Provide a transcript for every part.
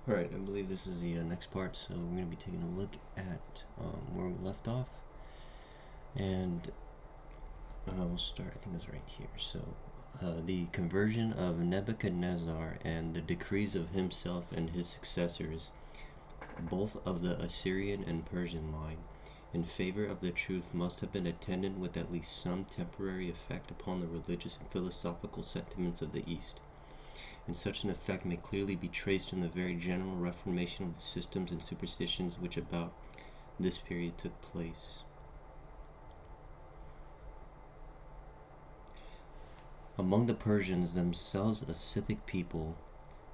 Alright, I believe this is the next part, so we're going to be taking a look at where we left off. And we'll start, I think it's right here. So, the conversion of Nebuchadnezzar and the decrees of himself and his successors, both of the Assyrian and Persian line, in favor of the truth must have been attended with at least some temporary effect upon the religious and philosophical sentiments of the East. And such an effect may clearly be traced in the very general reformation of the systems and superstitions which about this period took place. Among the Persians, themselves a Scythic people,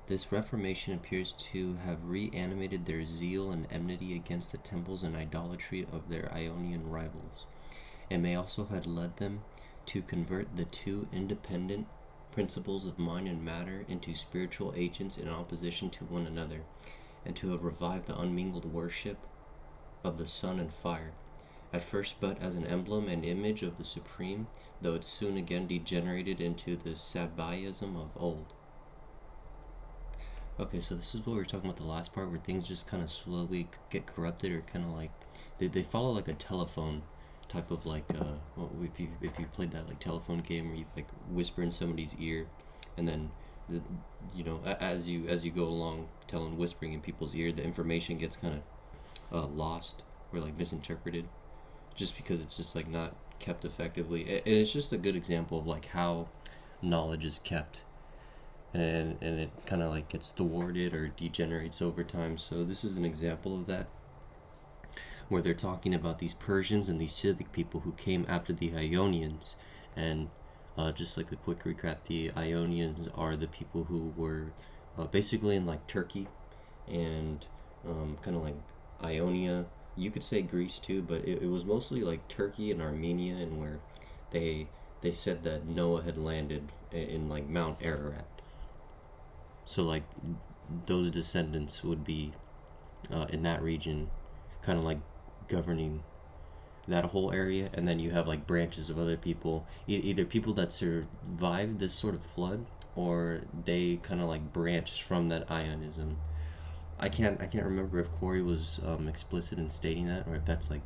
this reformation appears to have reanimated their zeal and enmity against the temples and idolatry of their Ionian rivals, and may also have led them to convert the two independent principles of mind and matter into spiritual agents in opposition to one another, and to have revived the unmingled worship of the sun and fire, at first but as an emblem and image of the supreme, though it soon again degenerated into the Sabaism of old. Okay, so this is what we were talking about the last part, where things just kind of slowly get corrupted, or kind of like they follow like a telephone type of like well, if you played that like telephone game where you like whisper in somebody's ear, and then as you go along whispering in people's ear, the information gets kind of lost or like misinterpreted, just because it's just like not kept effectively. And it's just a good example of like how knowledge is kept, and it kind of like gets thwarted or degenerates over time. So this is an example of that, where they're talking about these Persians and these Scythic people who came after the Ionians. And just like a quick recap, the Ionians are the people who were basically in like Turkey and kind of like Ionia. You could say Greece too, but it was mostly like Turkey and Armenia, and where they they said that Noah had landed in like Mount Ararat. So like those descendants would be in that region, kind of like governing that whole area. And then you have like branches of other people, either people that survived this sort of flood, or they kind of like branched from that Ionism. I can't remember if Cory was explicit in stating that, or if that's like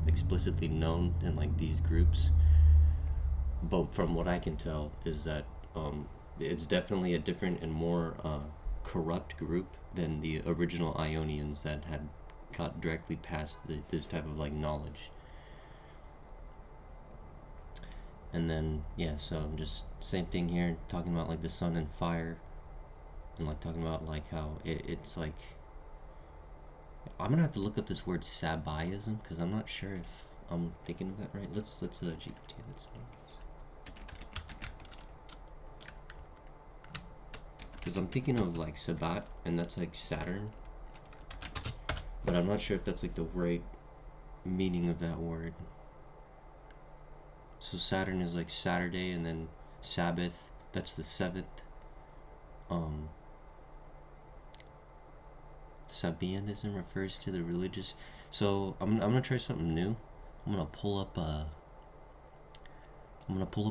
explicitly known in like these groups. But from what I can tell is that it's definitely a different and more corrupt group than the original Ionians that had got directly past this type of like knowledge. And then yeah, so just same thing here, talking about like the sun and fire, and like talking about like how it's like, I'm gonna have to look up this word Sabaism, because I'm not sure if I'm thinking of that right. Let's GPT. Let's Because I'm thinking of like Sabbat, and that's like Saturn, but I'm not sure if that's like the right meaning of that word. So Saturn is like Saturday, and then Sabbath, that's the seventh. Um, Sabianism refers to the religious. So I'm gonna try something new. I'm gonna pull up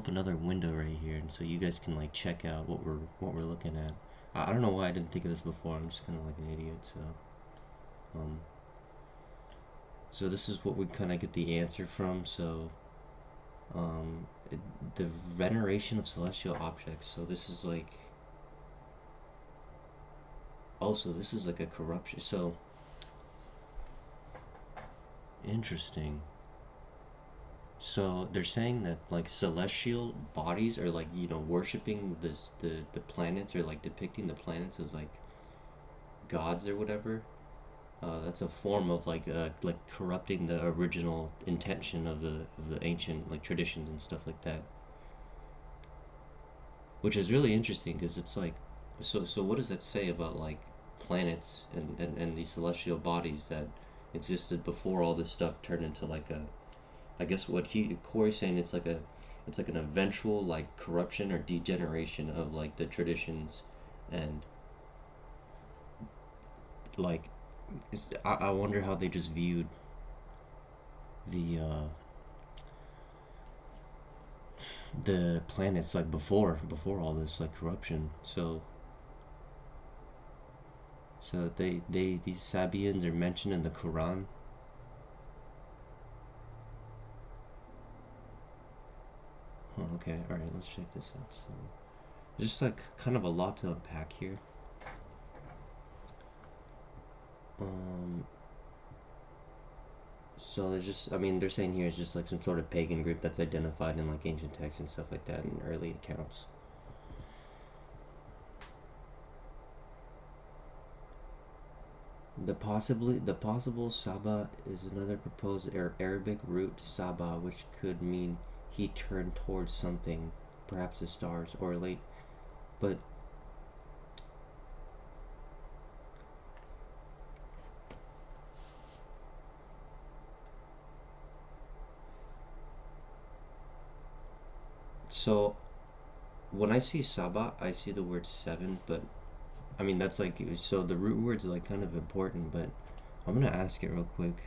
another window right here, and so you guys can like check out what we're looking at. I don't know why I didn't think of this before. I'm just kind of like an idiot. Um, so this is what we kind of get the answer from. So the veneration of celestial objects. So this is like, also this is like a corruption. So interesting. So they're saying that like celestial bodies are like, worshiping the planets, or like depicting the planets as like gods or whatever. That's a form of like corrupting the original intention of the ancient like traditions and stuff like that, which is really interesting, because it's like, so what does that say about like planets and these celestial bodies that existed before all this stuff turned into like a, I guess what Cory's saying, it's like an eventual like corruption or degeneration of like the traditions. And like I wonder how they just viewed the the planets like before all this like corruption. So So these Sabaeans are mentioned in the Quran. Oh, okay, alright, let's check this out. So, just like kind of a lot to unpack here. So there's just, I mean, they're saying here it's just like some sort of pagan group that's identified in like ancient texts and stuff like that in early accounts. The possible Saba is another proposed Arabic root Saba, which could mean he turned towards something, perhaps the stars, or late, but so when I see Saba, I see the word seven, but I mean that's like, so the root words are like kind of important, but I'm gonna ask it real quick.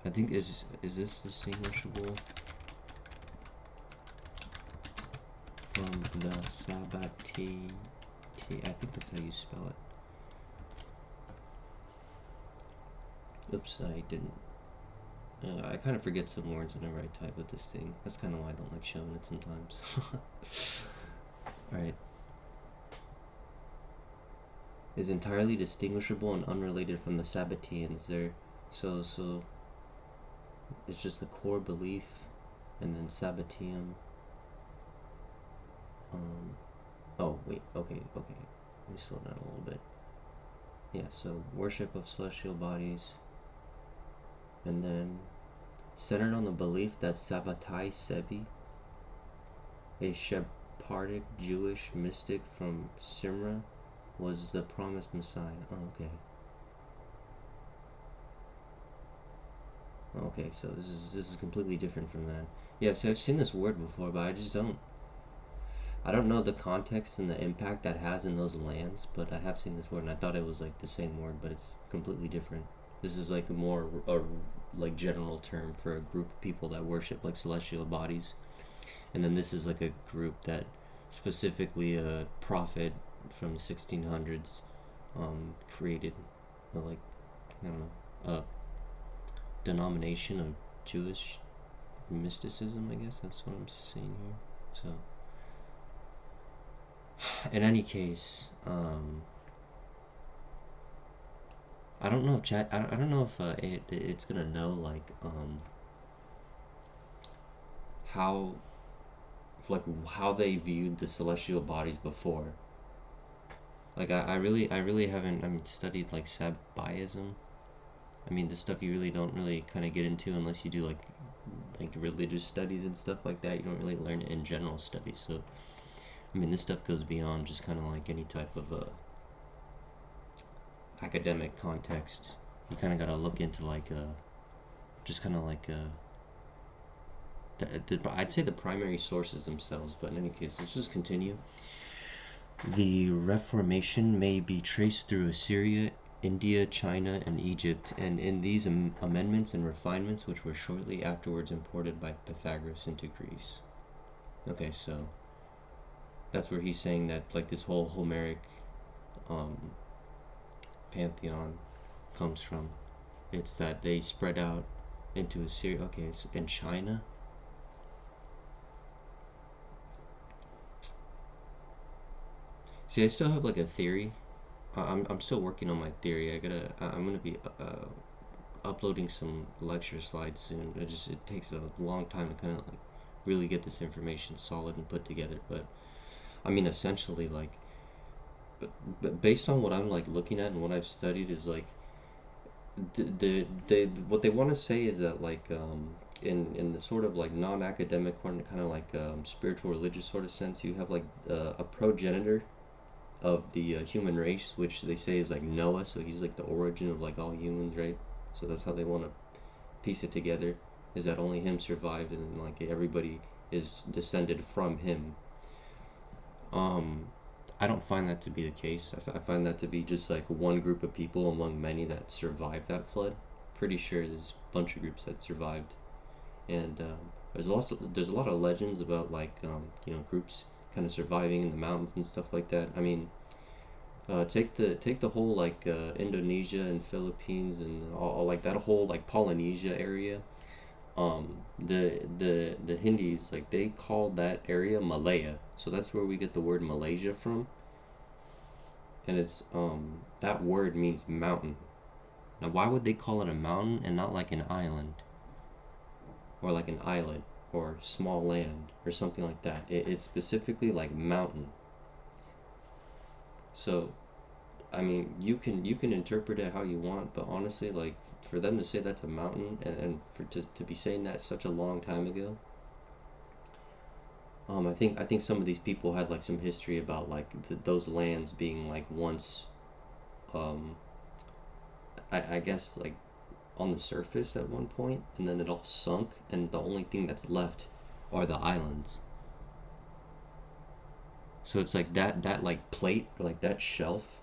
I think is this distinguishable from the Sabati? I think that's how you spell it. Oops, I didn't. I kind of forget some words whenever I type with this thing. That's kind of why I don't like showing it sometimes. Alright. Is entirely distinguishable and unrelated from the Sabbateans. So it's just the core belief, and then Sabbateum. Oh wait, okay. Let me slow down a little bit. Yeah, so worship of celestial bodies, and then centered on the belief that Sabbatai Sebi, a Sephardic Jewish mystic from Simra, was the promised Messiah. Oh, okay. Okay, so this is completely different from that. Yeah, so I've seen this word before, but I don't know the context and the impact that has in those lands, but I have seen this word and I thought it was like the same word, but it's completely different. This is like a like general term for a group of people that worship like celestial bodies, and then this is like a group that specifically a prophet from the 1600s created like, I don't know, a denomination of Jewish mysticism, I guess that's what I'm seeing here. So in any case, I don't know if chat. I don't know if it's gonna know like how how they viewed the celestial bodies before. Like I really haven't studied like Sabbaism. I mean, this stuff you really don't really kind of get into unless you do like religious studies and stuff like that. You don't really learn it in general studies. So I mean, this stuff goes beyond just kind of like any type of academic context. You kind of got to look into like just kind of like I'd say the primary sources themselves. But in any case, let's just continue. The Reformation may be traced through Assyria, India, China, and Egypt, and in these amendments and refinements, which were shortly afterwards imported by Pythagoras into Greece. Okay, so that's where he's saying that like this whole Homeric pantheon comes from. It's that they spread out into Assyria. Okay, so in China. See, I still have like a theory. I'm still working on my theory. I'm gonna be uploading some lecture slides soon. It takes a long time to kind of like really get this information solid and put together. But I mean, essentially, like, but based on what I'm like looking at and what I've studied is like, what they want to say is that like in the sort of like non-academic kind of like spiritual religious sort of sense, you have like a progenitor of the human race, which they say is like Noah, so he's like the origin of like all humans, right? So that's how they want to piece it together, is that only him survived and like everybody is descended from him. I don't find that to be the case. I find that to be just like one group of people among many that survived that flood. Pretty sure there's a bunch of groups that survived, and there's a lot of legends about like groups kind of surviving in the mountains and stuff like that. I mean, Take the whole like Indonesia and Philippines and all like that whole like Polynesia area. The Hindis, like, they call that area Malaya, so that's where we get the word Malaysia from, and it's that word means mountain. Now, why would they call it a mountain and not like an island or like an islet or small land or something like that? It's specifically like mountain. So, I mean, you can interpret it how you want, but honestly, like, for them to say that's a mountain, and for to be saying that such a long time ago, I think some of these people had like some history about like those lands being like once, um, I guess like on the surface at one point, and then it all sunk, and the only thing that's left are the islands. So it's like that like plate or like that shelf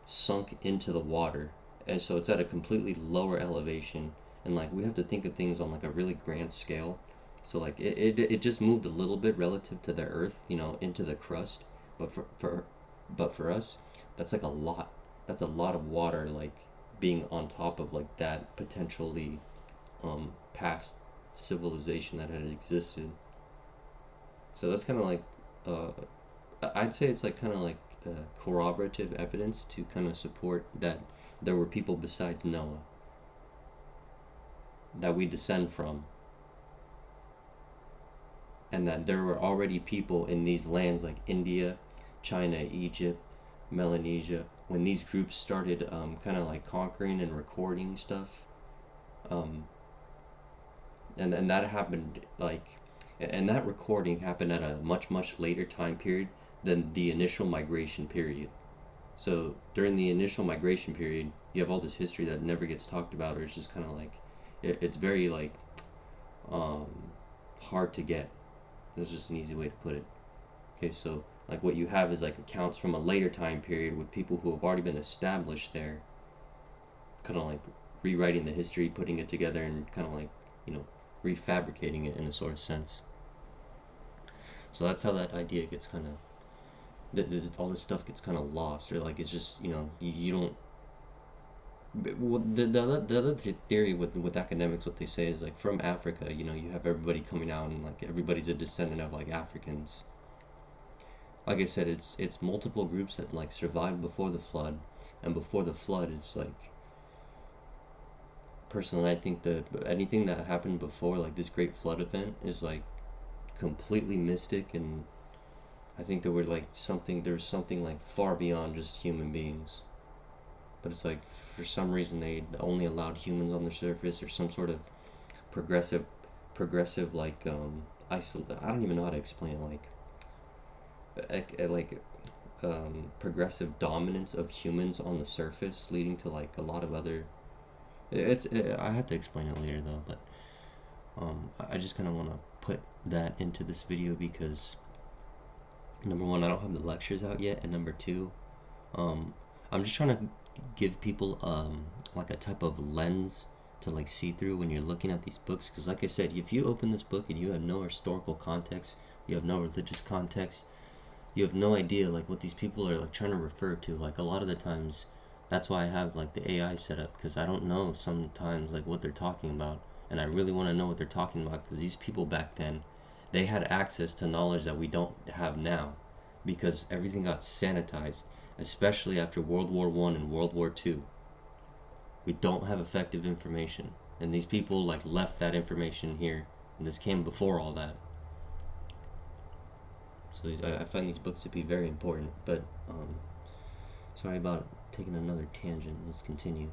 sunk into the water, and so it's at a completely lower elevation, and like we have to think of things on like a really grand scale. So like it just moved a little bit relative to the earth, into the crust, but for us, that's like a lot. That's a lot of water, like, being on top of like that potentially past civilization that had existed. So that's kind of like, uh I'd say it's like kind of like corroborative evidence to kind of support that there were people besides Noah that we descend from, and that there were already people in these lands like India, China, Egypt, Melanesia, when these groups started kind of like conquering and recording stuff. Um, and that happened like, and that recording happened at a much later time period than the initial migration period. So during the initial migration period, you have all this history that never gets talked about, or it's just kind of like, it's very like um, hard to get. That's just an easy way to put it. Okay, so like what you have is like accounts from a later time period with people who have already been established there, kind of like rewriting the history, putting it together, and kind of like, you know, refabricating it in a sort of sense. So that's how that idea gets kind of, all this stuff gets kind of lost, or like it's just, you don't. Well, the other theory with academics, what they say is like from Africa, you have everybody coming out and like everybody's a descendant of like Africans. Like I said, it's multiple groups that like survived before the flood, and before the flood is like, personally, I think that anything that happened before like this great flood event is like completely mystic, and I think there's something like far beyond just human beings. But it's like for some reason they only allowed humans on the surface, or some sort of progressive like I don't even know how to explain it, progressive dominance of humans on the surface, leading to like a lot of other. I have to explain it later though, but I just kind of want to put that into this video because, number one, I don't have the lectures out yet, and number two, I'm just trying to give people like a type of lens to like see through when you're looking at these books, because like I said, if you open this book and you have no historical context, you have no religious context, you have no idea like what these people are like trying to refer to. Like a lot of the times, that's why I have like the AI set up, because I don't know sometimes like what they're talking about, and I really want to know what they're talking about, because these people back then, they had access to knowledge that we don't have now, because everything got sanitized, especially after World War I and World War II. We don't have effective information, and these people like left that information here, and this came before all that. So I find these books to be very important, but sorry about taking another tangent. Let's continue.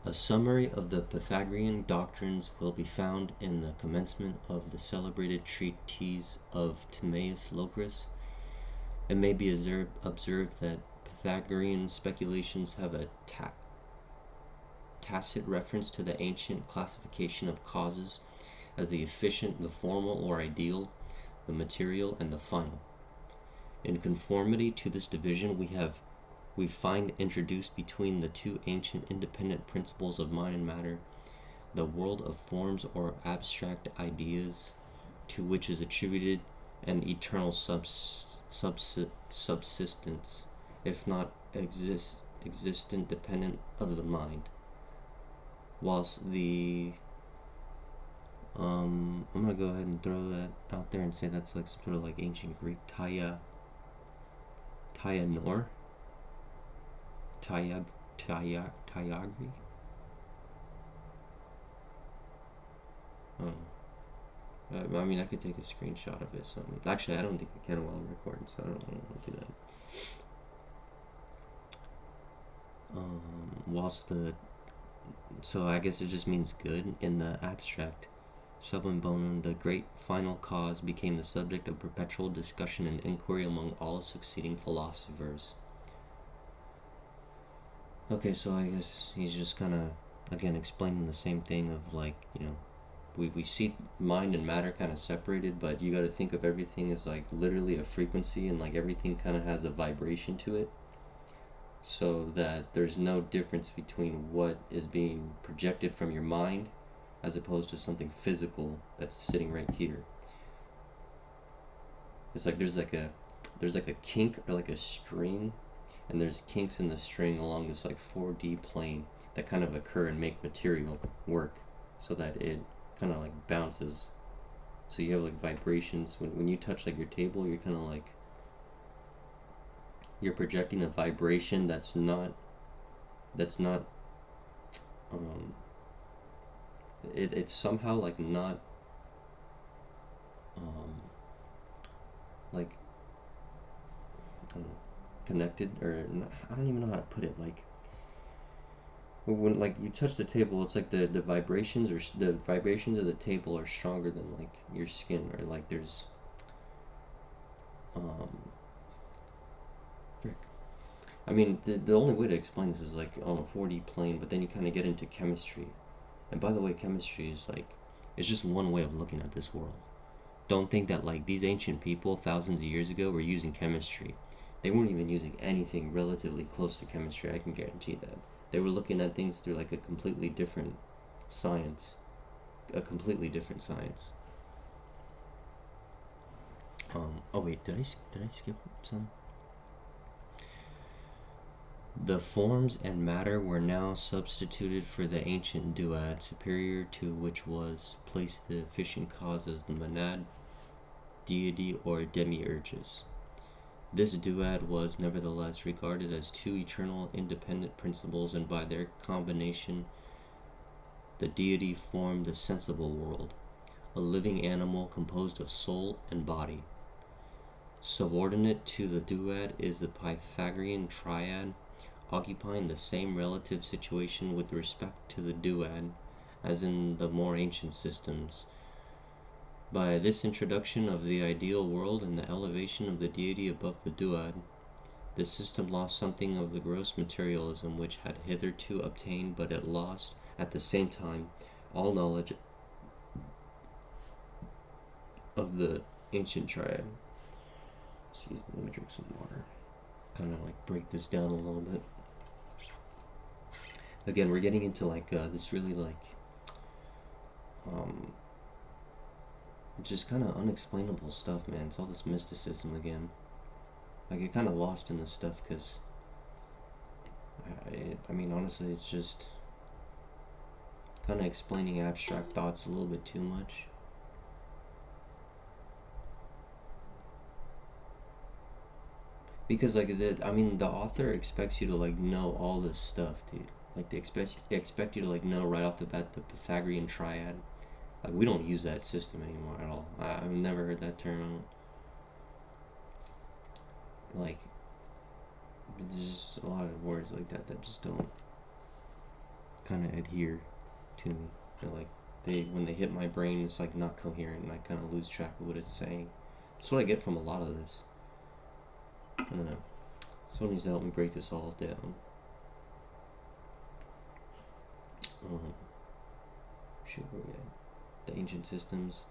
A summary of the Pythagorean doctrines will be found in the commencement of the celebrated treatise of Timaeus Locris. It may be observed that Pythagorean speculations have a tacit reference to the ancient classification of causes as the efficient, the formal or ideal, the material, and the final. In conformity to this division, we find introduced between the two ancient independent principles of mind and matter the world of forms or abstract ideas, to which is attributed an eternal subsistence, if not existent, dependent of the mind. Whilst the I'm gonna go ahead and throw that out there and say that's like some sort of like ancient Greek Taya Nor Tayagri. I mean, I could take a screenshot of it. So actually, I don't think I can while I'm recording, so I don't want to do that. So I guess it just means good in the abstract. Summum bonum, the great final cause, became the subject of perpetual discussion and inquiry among all succeeding philosophers. Okay, so I guess he's just kind of, again, explaining the same thing of like, we see mind and matter kind of separated, but you got to think of everything as like literally a frequency, and like everything kind of has a vibration to it, so that there's no difference between what is being projected from your mind as opposed to something physical that's sitting right here. It's like there's like a kink or like a string, and there's kinks in the string along this like 4D plane that kind of occur and make material work so that it kind of like bounces. So you have like vibrations when you touch like your table. You're kind of like you're projecting a vibration that's not it's somehow like not like I don't know, connected, or not, I don't even know how to put it. Like when like you touch the table, it's like the vibrations or the vibrations of the table are stronger than like your skin, or like there's I mean, the only way to explain this is like on a 4D plane, but then you kind of get into chemistry. And by the way, chemistry is like, it's just one way of looking at this world. Don't think that like these ancient people thousands of years ago were using chemistry. They weren't even using anything relatively close to chemistry, I can guarantee that. They were looking at things through like a completely different science. A completely different science. Oh wait, did I skip some? The forms and matter were now substituted for the ancient duad, superior to which was placed the efficient cause as the monad, deity, or demiurgus. This duad was nevertheless regarded as two eternal independent principles, and by their combination the deity formed the sensible world, a living animal composed of soul and body. Subordinate to the duad is the Pythagorean triad, occupying the same relative situation with respect to the duad as in the more ancient systems. By this introduction of the ideal world and the elevation of the deity above the duad, the system lost something of the gross materialism which had hitherto obtained, but it lost at the same time all knowledge of the ancient triad. Excuse me, let me drink some water. Kind of like break this down a little bit. Again, we're getting into like this really like just kind of unexplainable stuff, man. It's all this mysticism again. I get kind of lost in this stuff because I mean, honestly, it's just kind of explaining abstract thoughts a little bit too much. Because like the author expects you to like know all this stuff, dude. Like they expect you to like know right off the bat the Pythagorean triad. Like we don't use that system anymore at all. I've never heard that term. Like there's just a lot of words like that just don't kind of adhere to me. They're like when they hit my brain, it's like not coherent, and I kind of lose track of what it's saying. That's what I get from a lot of this. I don't know. Someone needs to help me break this all down. Where we at? The ancient systems.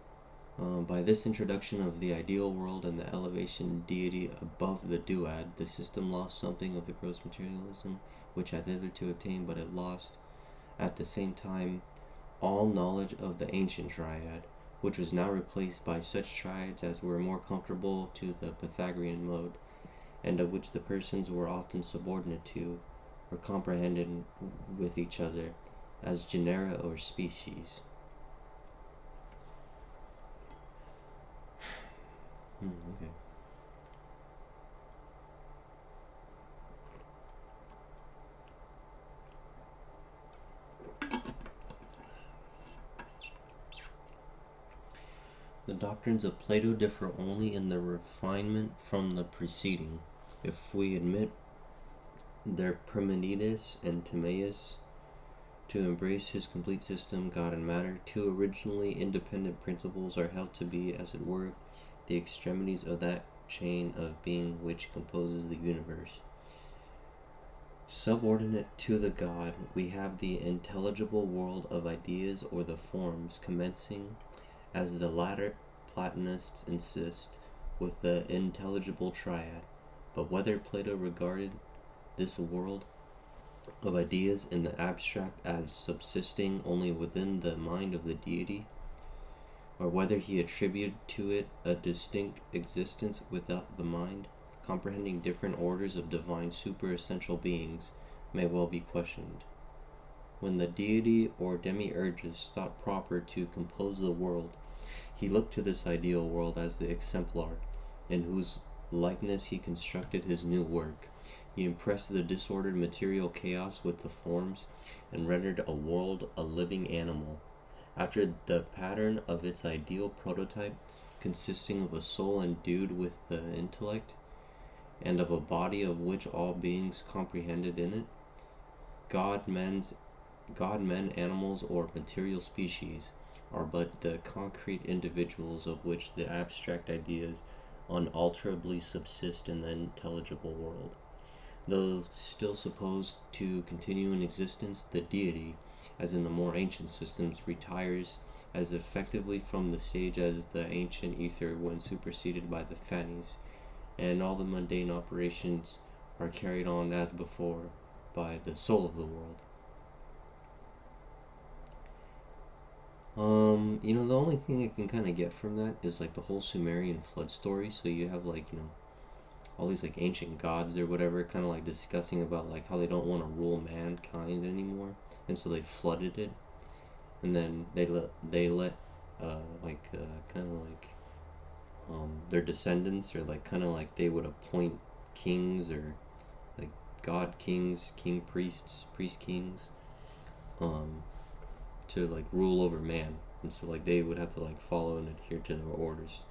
By this introduction of the ideal world and the elevation deity above the duad, the system lost something of the gross materialism which had hitherto obtained, but it lost at the same time all knowledge of the ancient triad, which was now replaced by such triads as were more comfortable to the Pythagorean mode, and of which the persons were often subordinate to, or comprehended with each other, as genera or species. Okay. The doctrines of Plato differ only in the refinement from the preceding. If we admit their Parmenides and Timaeus to embrace his complete system, God and matter, two originally independent principles are held to be, as it were, the extremities of that chain of being which composes the universe. Subordinate to the God, we have the intelligible world of ideas or the forms, commencing, as the latter Platonists insist, with the intelligible triad. But whether Plato regarded this world of ideas in the abstract as subsisting only within the mind of the deity, or whether he attributed to it a distinct existence without the mind, comprehending different orders of divine superessential beings, may well be questioned. When the deity or demiurgus thought proper to compose the world, he looked to this ideal world as the exemplar, in whose likeness he constructed his new work. He impressed the disordered material chaos with the forms, and rendered a world a living animal, after the pattern of its ideal prototype, consisting of a soul endued with the intellect, and of a body of which all beings comprehended in it. God, men, animals, or material species are but the concrete individuals of which the abstract ideas unalterably subsist in the intelligible world. Though still supposed to continue in existence, the deity, as in the more ancient systems, retires as effectively from the stage as the ancient ether when superseded by the Phanes, and all the mundane operations are carried on as before by the soul of the world. The only thing I can kind of get from that is like the whole Sumerian flood story. So you have like, all these like ancient gods or whatever kind of like discussing about like how they don't want to rule mankind anymore, and so they flooded it, and then they let their descendants, or like kind of like they would appoint kings, or like god kings, king priests, priest kings, to like rule over man, and so like they would have to like follow and adhere to their orders,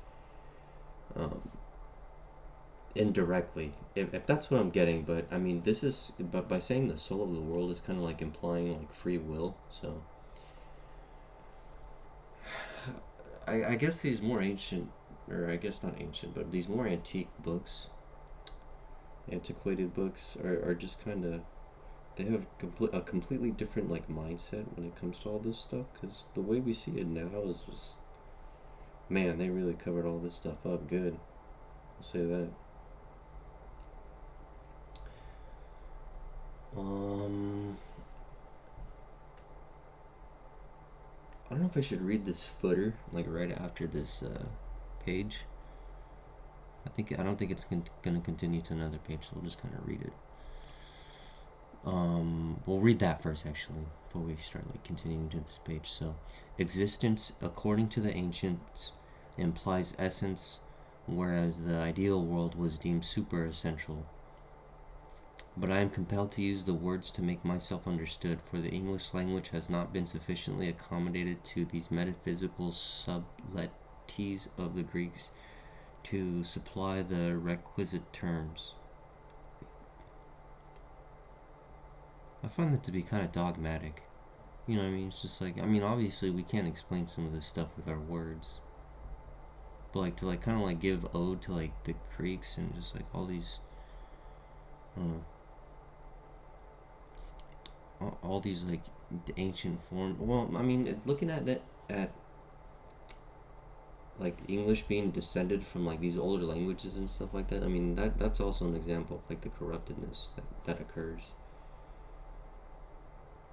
indirectly, if that's what I'm getting. But I mean, this is, but by saying the soul of the world is kind of like implying like free will. So I guess these more ancient, or I guess not ancient, but these more antiquated books are just kind of, they have a completely different like mindset when it comes to all this stuff, because the way we see it now is just, man, they really covered all this stuff up good. I'll say that. I don't know if I should read this footer like right after this page. I don't think it's gonna continue to another page, so we'll just kind of read it. We'll read that first actually before we start like continuing to this page. So, existence according to the ancients implies essence, whereas the ideal world was deemed super essential. But I am compelled to use the words to make myself understood, for the English language has not been sufficiently accommodated to these metaphysical subtleties of the Greeks to supply the requisite terms. I find that to be kind of dogmatic. You know what I mean? It's just like, I mean, obviously we can't explain some of this stuff with our words, but like to like kind of like give ode to like the Greeks and just like all these, I don't know, all these like ancient forms. Well, I mean, looking at that, at like English being descended from like these older languages and stuff like that, I mean, that's also an example of like the corruptedness that occurs.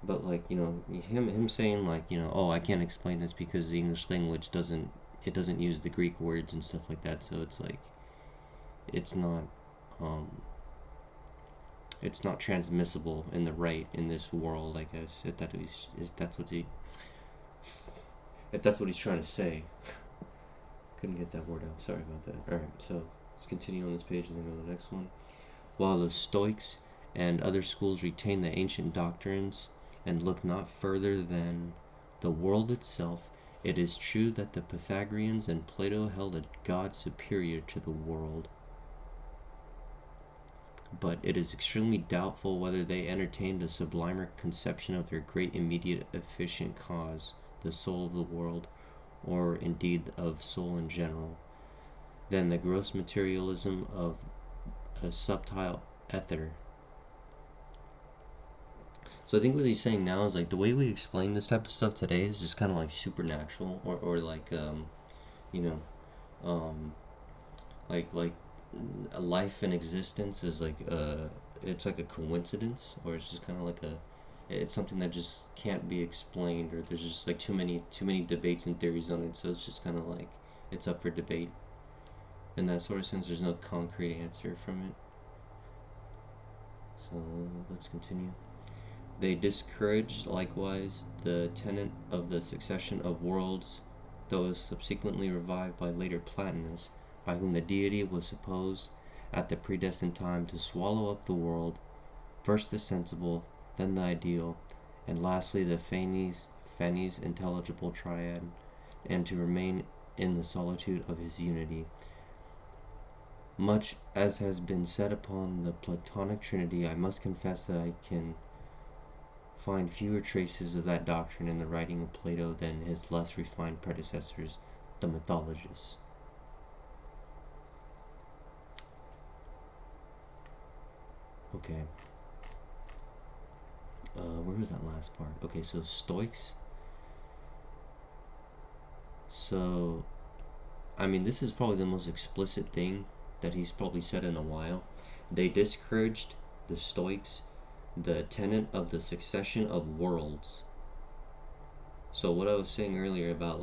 but like, you know, him saying like, you know, oh, I can't explain this because the English language doesn't use the Greek words and stuff like that, so it's like it's not um it's not transmissible in the right in this world, I guess, if that's what he's trying to say. Couldn't get that word out, sorry about that. Alright, so let's continue on this page and then go to the next one. While the Stoics and other schools retain the ancient doctrines and look not further than the world itself, it is true that the Pythagoreans and Plato held a God superior to the world. But it is extremely doubtful whether they entertained a sublimer conception of their great immediate efficient cause, the soul of the world, or indeed of soul in general, than the gross materialism of a subtile ether. So I think what he's saying now is like the way we explain this type of stuff today is just kind of like supernatural, or like you know, like a life and existence is like it's like a coincidence, or it's just kind of like it's something that just can't be explained, or there's just like too many debates and theories on it, so it's just kind of like it's up for debate. In that sort of sense, there's no concrete answer from it. So let's continue. They discouraged likewise the tenet of the succession of worlds, though it was subsequently revived by later Platonists, by whom the deity was supposed at the predestined time to swallow up the world, first the sensible, then the ideal, and lastly the Phanes intelligible triad, and to remain in the solitude of his unity. Much as has been said upon the Platonic Trinity, I must confess that I can find fewer traces of that doctrine in the writing of Plato than his less refined predecessors, the mythologists. Okay. Where was that last part? Okay, so Stoics. So, I mean, this is probably the most explicit thing that he's probably said in a while. They discouraged, the Stoics, the tenet of the succession of worlds. So what I was saying earlier about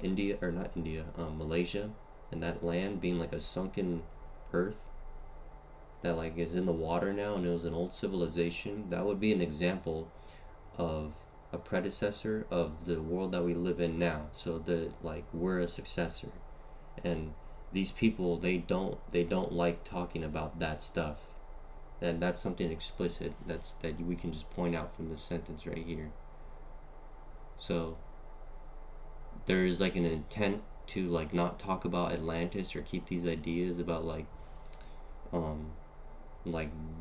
India, or not India, Malaysia, and that land being like a sunken earth that like is in the water now, and it was an old civilization, that would be an example of a predecessor of the world that we live in now. So we're a successor, and these people they don't like talking about that stuff. And that's something explicit that we can just point out from this sentence right here. So there is like an intent to like not talk about Atlantis or keep these ideas about like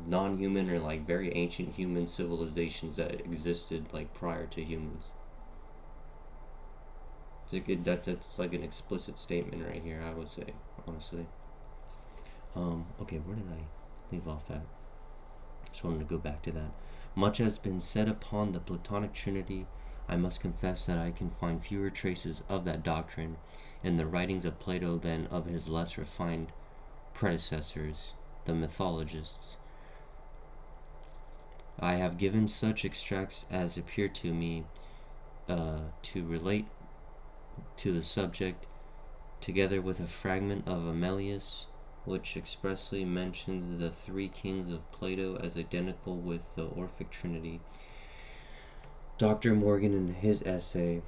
non-human or like very ancient human civilizations that existed like prior to humans. That's like an explicit statement right here, I would say, honestly. Okay, where did I leave off at? Just wanted to go back to that. Much has been said upon the Platonic Trinity. I must confess that I can find fewer traces of that doctrine in the writings of Plato than of his less refined predecessors, the mythologists. I have given such extracts as appear to me to relate to the subject, together with a fragment of Amelius, which expressly mentions the three kings of Plato as identical with the Orphic Trinity. Dr. Morgan, in his essay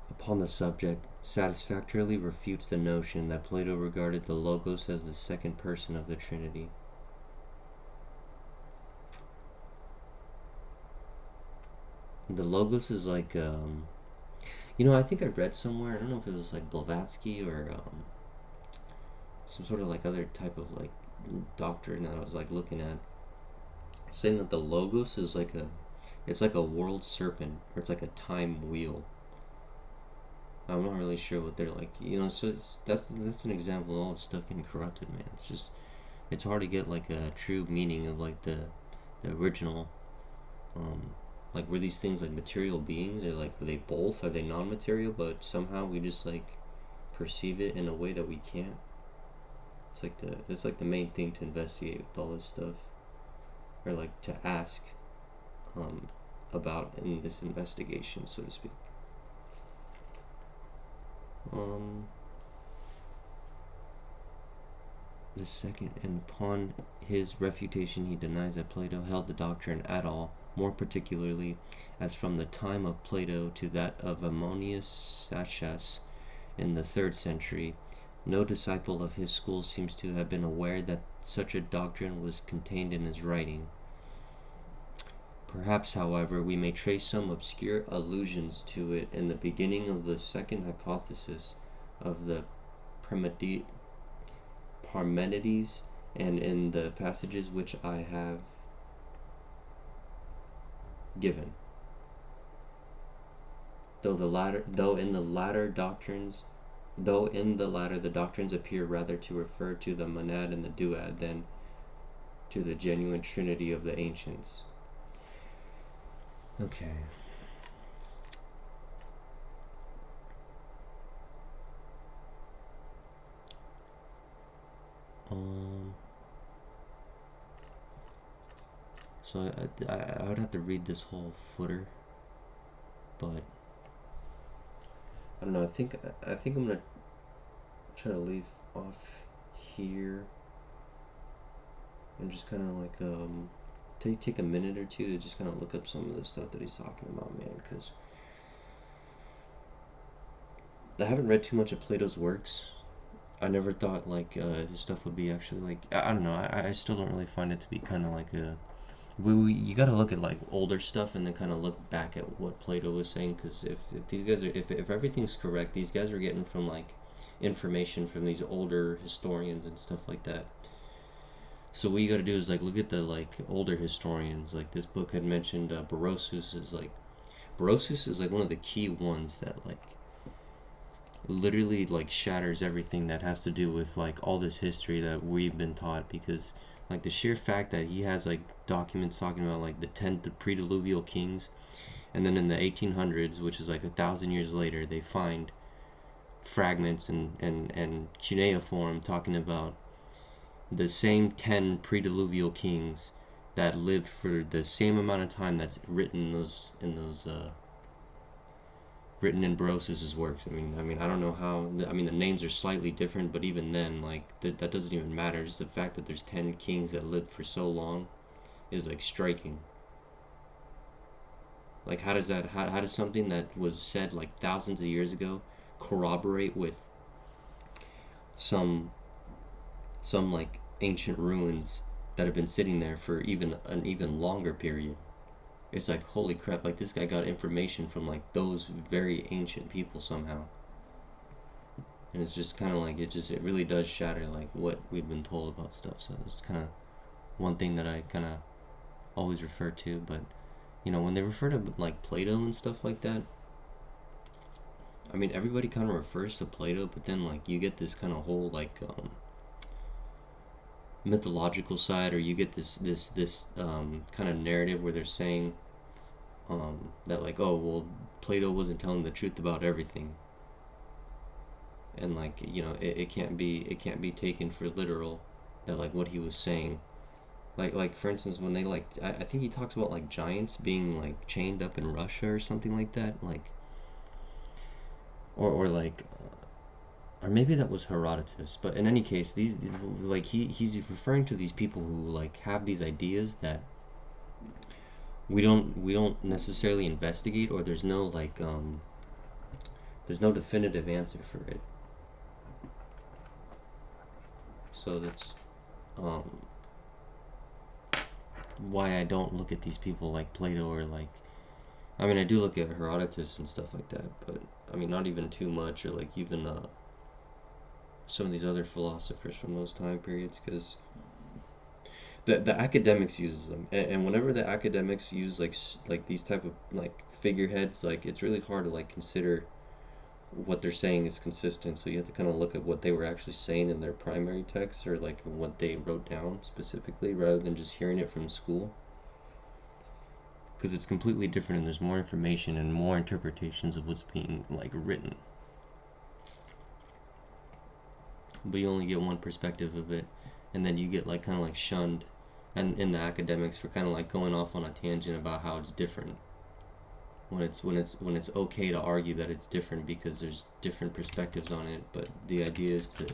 upon the subject, satisfactorily refutes the notion that Plato regarded the Logos as the second person of the Trinity. The Logos is like, I think I read somewhere, I don't know if it was like Blavatsky or some sort of like other type of like doctrine that I was like looking at, saying that the Logos is like it's like a world serpent, or it's like a time wheel. I'm not really sure what they're like, so that's an example of all this stuff getting corrupted, man. It's hard to get like a true meaning of like the original, like were these things like material beings, or like were they both, are they non-material, but somehow we just like perceive it in a way that we can't. It's like the main thing to investigate with all this stuff, or like to ask, about in this investigation, so to speak. The second, and upon his refutation he denies that Plato held the doctrine at all, more particularly as from the time of Plato to that of Ammonius Saccas in the 3rd century, no disciple of his school seems to have been aware that such a doctrine was contained in his writing. Perhaps, however, we may trace some obscure allusions to it in the beginning of the second hypothesis of the Parmenides, and in the passages which I have given. Though in the latter the doctrines appear rather to refer to the monad and the duad than to the genuine trinity of the ancients. Okay. So I would have to read this whole footer, but I don't know. I think I'm gonna try to leave off here and just kind of like take a minute or two to just kind of look up some of the stuff that he's talking about, man, because I haven't read too much of Plato's works. I never thought like his stuff would be actually like, I don't know. I still don't really find it to be kind of like a. You got to look at like older stuff and then kind of look back at what Plato was saying, because if these guys are if everything's correct, these guys are getting from like information from these older historians and stuff like that. So what you got to do is like look at the like older historians. Like this book had mentioned Berosus is like one of the key ones that like literally like shatters everything that has to do with like all this history that we've been taught, because like the sheer fact that he has like documents talking about like the pre-diluvial kings, and then in the 1800s, which is like 1,000 years later, they find fragments and cuneiform talking about the same 10 pre-diluvial kings that lived for the same amount of time that's written written in Berosus's works. I mean, I don't know how. I mean, the names are slightly different, but even then, like that doesn't even matter. Just the fact that there's 10 kings that lived for so long is like striking. Like, how does something that was said like thousands of years ago corroborate with some like ancient ruins that have been sitting there for an even longer period? It's like, holy crap, like this guy got information from like those very ancient people somehow. And it's just kind of like, it really does shatter like what we've been told about stuff. So it's kind of one thing that I kind of always refer to. But you know, when they refer to like Plato and stuff like that, I mean, everybody kind of refers to Plato, but then like you get this kind of whole like mythological side, or you get this kind of narrative where they're saying that like, oh well, Plato wasn't telling the truth about everything, and like, you know, it can't be taken for literal, that like what he was saying, like for instance, when they like I think he talks about like giants being like chained up in Russia or something like that, like or like or maybe that was Herodotus, but in any case, these like he's referring to these people who like have these ideas that we don't necessarily investigate, or there's no like there's no definitive answer for it. So that's why I don't look at these people like Plato, or like, I mean, I do look at Herodotus and stuff like that, but I mean, not even too much, or like even some of these other philosophers from those time periods, because the academics uses them, and whenever the academics use like these type of like figureheads, like it's really hard to like consider what they're saying is consistent. So you have to kind of look at what they were actually saying in their primary text, or like what they wrote down specifically, rather than just hearing it from school, because it's completely different and there's more information and more interpretations of what's being like written, but you only get one perspective of it, and then you get like kind of like shunned and in the academics for kind of like going off on a tangent about how it's different. When it's okay to argue that it's different because there's different perspectives on it, but the idea is to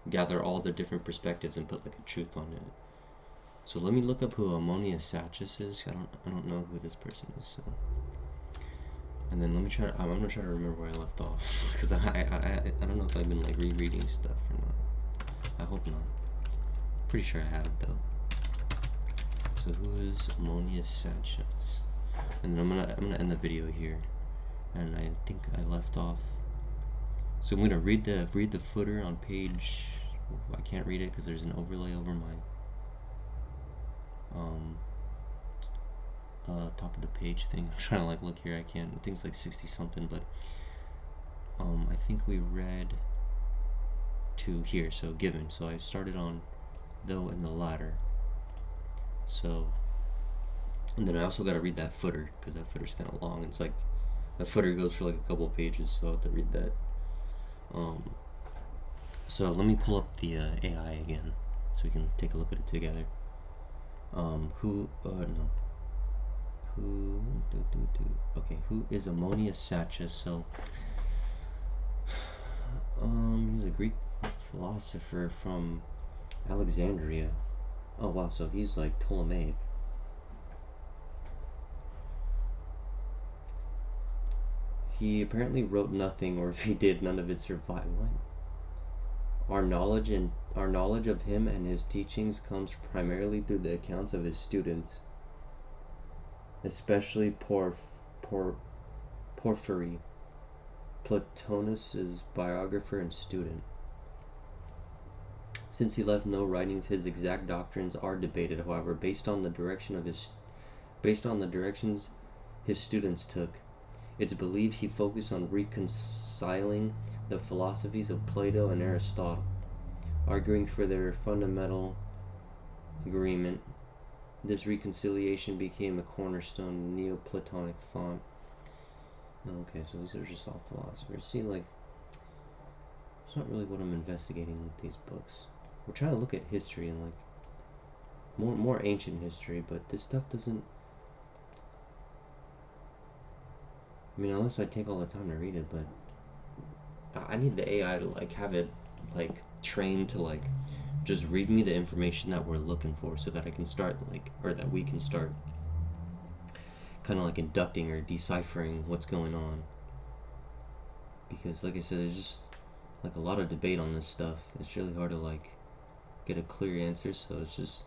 gather all the different perspectives and put like a truth on it. So let me look up who Ammonius Saccas is. I don't know who this person is. So. And then I'm gonna try to remember where I left off because I don't know if I've been like rereading stuff or not. I hope not. Pretty sure I have though. So who is Ammonius Saccas? And then I'm gonna end the video here. And I think I left off. So I'm gonna read the footer on page. I can't read it because there's an overlay over my top of the page thing. I'm trying to like look here. I can't. I think it's like 60 something, but I think we read to here. So given. So I started on though and the latter. So and then I also got to read that footer because that footer's kind of long. It's like the footer goes for like a couple of pages, so I have to read that. So let me pull up the AI again so we can take a look at it together. Who is Ammonius Saccas? So he's a Greek philosopher from Alexandria. Oh wow, so he's like Ptolemaic. He apparently wrote nothing, or if he did, none of it survived. What? Our knowledge of him and his teachings comes primarily through the accounts of his students, especially Porphyry, Plotinus's biographer and student. Since he left no writings, his exact doctrines are debated, however, based on the directions his students took. It's believed he focused on reconciling the philosophies of Plato and Aristotle, arguing for their fundamental agreement. This reconciliation became a cornerstone of Neoplatonic thought. Okay, so these are just all philosophers. See, like, it's not really what I'm investigating with these books. We're trying to look at history and like more ancient history, but this stuff doesn't. I mean, unless I take all the time to read it, but I need the AI to like have it like trained to like just read me the information that we're looking for, so that I can start like, or that we can start kind of like inducting or deciphering what's going on. Because like I said, there's just like a lot of debate on this stuff. It's really hard to like get a clear answer, so it's just,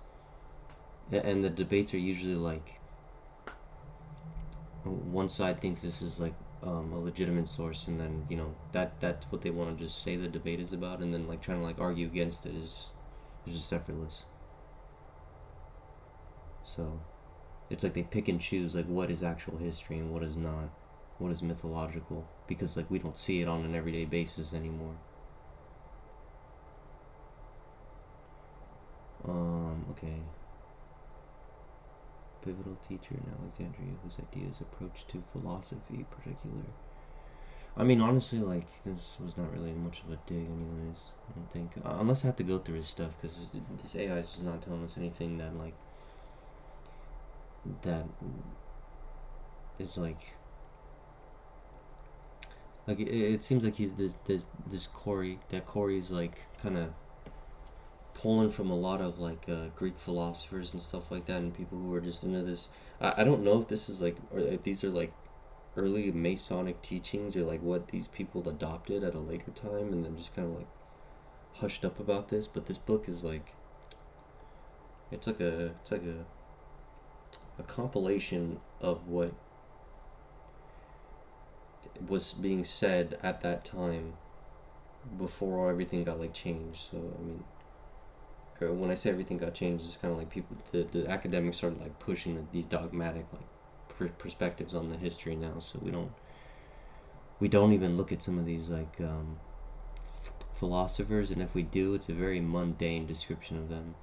and the debates are usually like one side thinks this is like a legitimate source, and then you know that's what they want to just say the debate is about, and then like trying to like argue against it is just effortless. So it's like they pick and choose like what is actual history and what is not, what is mythological, because like we don't see it on an everyday basis anymore. Okay. Pivotal teacher in Alexandria whose ideas approach to philosophy particular. I mean, honestly, like, this was not really much of a dig anyways, I don't think. Unless I have to go through his stuff, because this AI is just not telling us anything that, like, that is, like it seems like he's this Cory, that Cory's, like, kind of pulling from a lot of like Greek philosophers and stuff like that, and people who are just into this. I don't know if this is like, or if these are like early Masonic teachings, or like what these people adopted at a later time and then just kind of like hushed up about this. But this book is like, it's like a compilation of what was being said at that time before everything got like changed. So I mean, when I say everything got changed, it's kind of like people, the academics started like pushing these dogmatic like perspectives on the history now. So we don't even look at some of these like philosophers, and if we do, it's a very mundane description of them.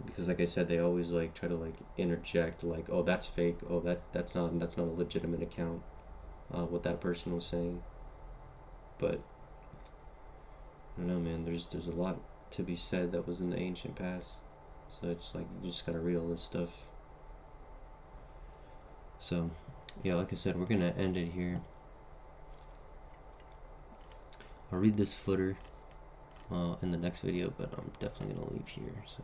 Because like I said, they always like try to like interject like, oh, that's fake, oh that's not a legitimate account, what that person was saying. But I don't know, man, there's a lot to be said that was in the ancient past. So it's like you just gotta read all this stuff. So yeah, like I said, we're gonna end it here. I'll read this footer in the next video, but I'm definitely gonna leave here. So